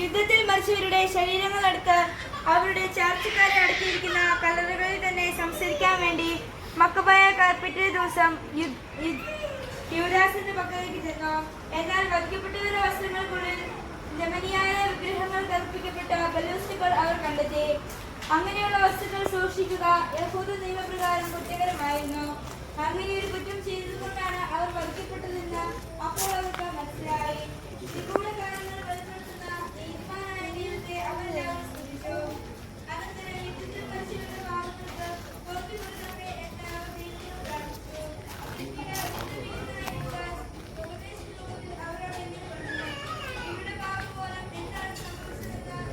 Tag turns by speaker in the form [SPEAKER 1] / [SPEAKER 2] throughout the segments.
[SPEAKER 1] യുദ്ധത്തിൽ മരിച്ചവരുടെ ശരീരങ്ങളെടുത്ത് അവരുടെ ചാർച്ചക്കാരെ അടക്കിയിരിക്കുന്ന കല്ലറകളിൽ തന്നെ സംസ്കരിക്കാൻ വേണ്ടി മക്കബായക്കാർ പിറ്റേ ദിവസം യുവരാസിന്റെ പക്കലേക്ക് ചെന്നു. എന്നാൽ വധിക്കപ്പെട്ടവരുടെ വസ്ത്രങ്ങൾക്കുള്ളിൽ ജമനിയായ വിഗ്രഹങ്ങൾ കൽപ്പിക്കപ്പെട്ട കല്ലുവസ്തുക്കൾ അവർ കണ്ടെത്തി. അങ്ങനെയുള്ള വസ്തുക്കൾ സൂക്ഷിക്കുക യഹൂദ നിയമപ്രകാരം കുറ്റകരമായിരുന്നു. അങ്ങനെ ഒരു കുറ്റം ചെയ്തതുകൊണ്ടാണ് അവർ വധിക്കപ്പെട്ടതെന്ന് അപ്പോൾ അവർക്ക് മനസ്സിലായി. നിഗൂഢ കാരണങ്ങൾ വെളിപ്പെടുത്തുന്ന നീതിമാനായ ദൈവത്തെ അവരെല്ലാം സ്തുതിച്ചു. അനന്തരം യുദ്ധത്തിൽ മരിച്ചവരുടെ പാപങ്ങൾക്ക് പുറത്തു കൊടുക്കട്ടെ എന്ന് അവർ ദൈവത്തോട് പ്രാർത്ഥിച്ചു. ഉപദേശ അവരോട് എങ്ങനെ പറഞ്ഞു, ഇവരുടെ പാപം മൂലം എന്താണ് സംഭവിച്ചതെന്ന്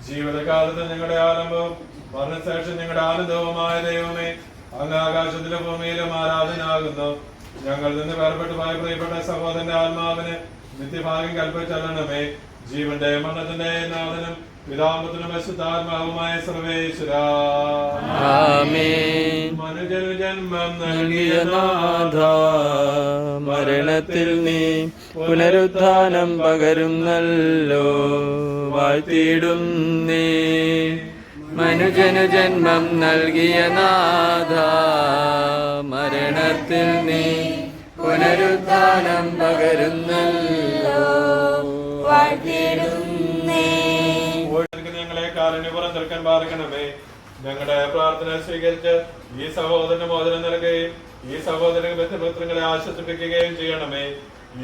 [SPEAKER 2] ജീവിതകാലത്ത് ഞങ്ങളുടെ ആലംബം മരണശേഷം ഞങ്ങളുടെ ആനന്ദവുമായ ദൈവമേ, അങ്ങ് ആകാശത്തിലും ഭൂമിയിലും ആരാധനാകുന്നു. ഞങ്ങളിൽ നിന്ന് വേർപെട്ടു പോയ പ്രിയപ്പെട്ട സഹോദരന്റെ ആത്മാവിന് നിത്യഭാഗ്യം കൽപ്പിച്ചല്ലണമേ. ജീവന്റെ മരണത്തിന്റെ നാഥനും പിതാമത്തിനും അശുദ്ധാത്മാവുമായ സർവേശ്വരാ, മനുജനു ജന്മം നൽകിയ നാഥ,
[SPEAKER 3] മരണത്തിൽ നീ പുനരുത്ഥാനം പകരുന്നല്ലോ, വാഴ്ത്തിയിടുന്നേ. മനുജനു ജന്മം നൽകിയ നാഥ, മരണത്തിൽ നീ പുനരുത്ഥാനം പകരുന്നല്ലോ, വാഴ്ത്തിയിടുന്നേ.
[SPEAKER 2] ഞങ്ങളെ കാരുണ്യപുറം തീർക്കാൻ പാലിക്കണമേ. ഞങ്ങളുടെ പ്രാർത്ഥന സ്വീകരിച്ച് ഈ സഹോദരന് മോചനം നൽകുകയും ഈ സഹോദരന് ബന്ധുമിത്രങ്ങളെ ആശ്വസിപ്പിക്കുകയും ചെയ്യണമേ.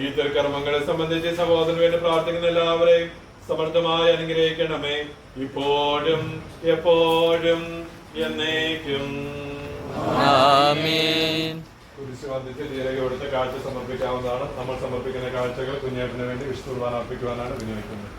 [SPEAKER 2] ഈ തിരുക്കർമ്മങ്ങളെ സംബന്ധിച്ച് സഹോദരന് വേണ്ടി പ്രാർത്ഥിക്കുന്ന എല്ലാവരെയും സമർത്ഥമായി അനുഗ്രഹിക്കണമേ, ഇപ്പോഴും എപ്പോഴും എന്നേക്കും.
[SPEAKER 3] ആമേൻ.
[SPEAKER 2] കുരിശ് വന്ദിച്ച് ജീരക കൊടുത്ത് കാഴ്ച സമർപ്പിക്കാവുന്നതാണ്. നമ്മൾ സമർപ്പിക്കുന്ന കാഴ്ചകൾ കുഞ്ഞേട്ടന് വേണ്ടി വിശുദ്ധ കുർബാന അർപ്പിക്കുവാനാണ് വിനിയോഗിക്കുന്നത്.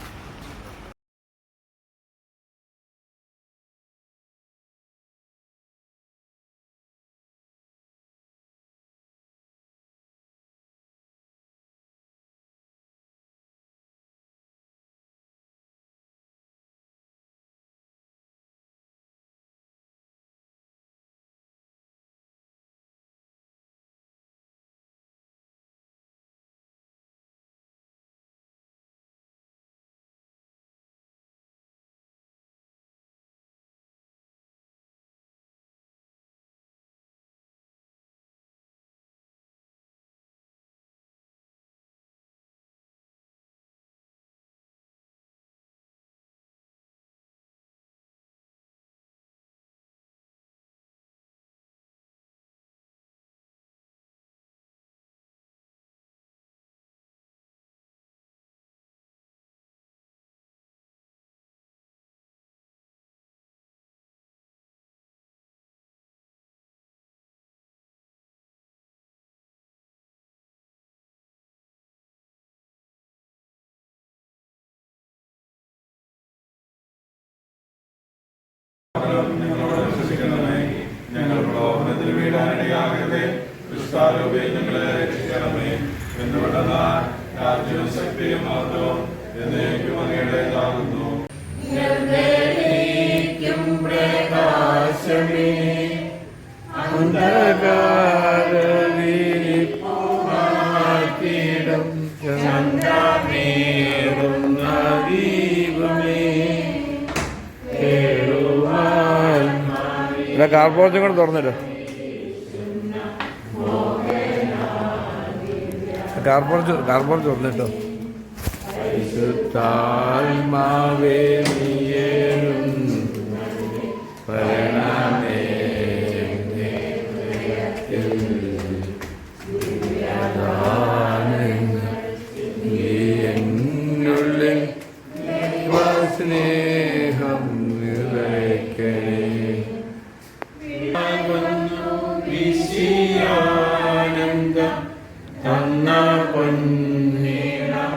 [SPEAKER 2] ഞങ്ങളോട് വിശ്വസിക്കണമേ, ഞങ്ങൾ പ്രലോഭനത്തിൽ വീഴാനിടയാകരുതേ, ദുഷ്ടാരൂപയിൽ ഞങ്ങളെ രക്ഷിക്കണമേ. എന്തുകൊണ്ടെന്നാൽ രാജ്യവും ശക്തിയും മഹത്വവും എന്നേക്കും അങ്ങയുടേതാകുന്നു.
[SPEAKER 3] പ്രകാശമേ അന്ധകാരവിരിപ്പുമാക്കിടും ചന്ദ്രമേറുന്ന ദീപമേ കാർപോർച്ചും കൂടെ തുറന്നിട്ടോ. കാർപോർച്ച് തുറന്നിട്ടോ. വിശുദ്ധാത്മാവേ നീയേഴും പരണമേ എന്നുള്ളിൽ സ്നേഹം നിറയ്ക്കണേ. വിശിയാനന്ദം തന്ന പൊന്നീണം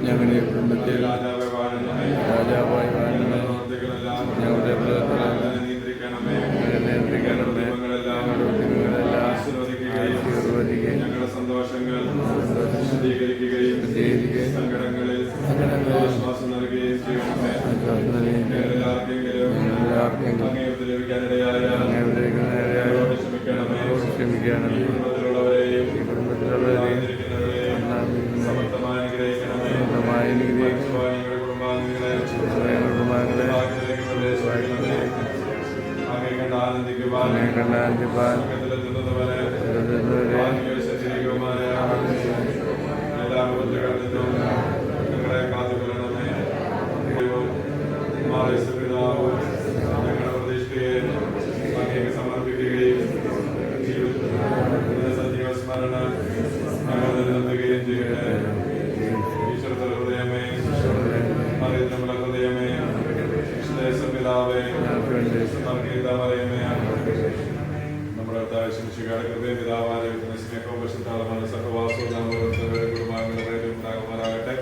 [SPEAKER 3] ഞങ്ങളുടെ കുടുംബത്തിൽ രാജാവായി വാഴുന്ന ഞങ്ങളുടെ നിയന്ത്രിക്കണമേ.
[SPEAKER 2] ഞങ്ങളുടെ സന്തോഷങ്ങൾ സ്വീകരിക്കുകയും സങ്കടങ്ങളിൽ ആശ്വാസം നൽകുകയും ചെയ്യണമേ. എല്ലാവർക്കെങ്കിലും അങ്ങേക്ക് ലഭിക്കാനിടയായ ക്ഷമിക്കണമേ. കുടുംബത്തിലുള്ളവരെയും സമർത്ഥമായി അനുഗ്രഹിക്കണമേ. ഞങ്ങളുടെ കുടുംബാംഗങ്ങളെ അങ്ങേ കണ്ട് ആനന്ദിക്കുവാൻ എല്ലാ വിപത്തുകളിൽ നിന്നും ഞങ്ങളെ കാത്തുകൊള്ളണമേ. പിതാവ് ഞങ്ങളുടെ പ്രതീക്ഷയെ അങ്ങേക്ക് സമർപ്പിക്കുകയും ജീവിതത്തിന്റെ സജീവ സ്മരണ ഞങ്ങൾ നിലനിർത്തുകയും ചെയ്യട്ടെ. ഈശ്വരത്തിന്റെ ഹൃദയമേ, അറിയുന്ന ഹൃദയമേ, പിതാവേ, നമ്മുടെ ശിശുക്കാരുടെ കൃപയും പിതാവായ സ്നേഹവും പരിശുദ്ധാത്മാവിന്റെ സഹവാസവും നമ്മുടെ കുടുംബാംഗങ്ങളുടെ ഉണ്ടാകുമാറാകട്ടെ,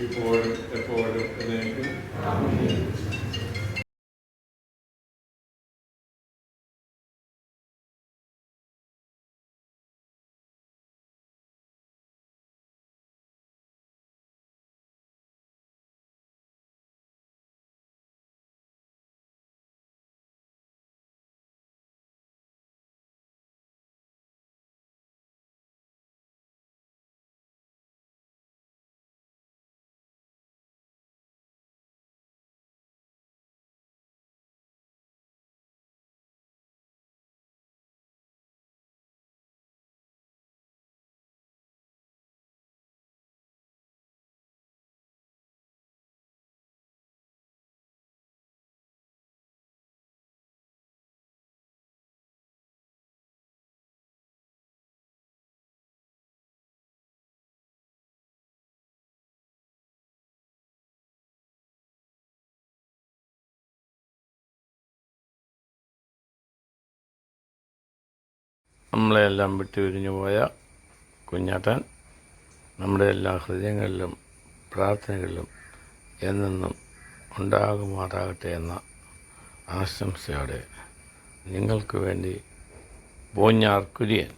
[SPEAKER 2] ഇപ്പോഴും എപ്പോഴും എന്നേക്കും.
[SPEAKER 3] നമ്മളെയെല്ലാം വിട്ടുപിരിഞ്ഞു പോയ കുഞ്ഞാട്ടൻ നമ്മുടെ എല്ലാ ഹൃദയങ്ങളിലും പ്രാർത്ഥനകളിലും എന്നെന്നും ഉണ്ടാകുമാറാകട്ടെ എന്ന ആശംസയോടെ നിങ്ങൾക്ക് വേണ്ടി പൂഞ്ഞാർ കുര്യൻ.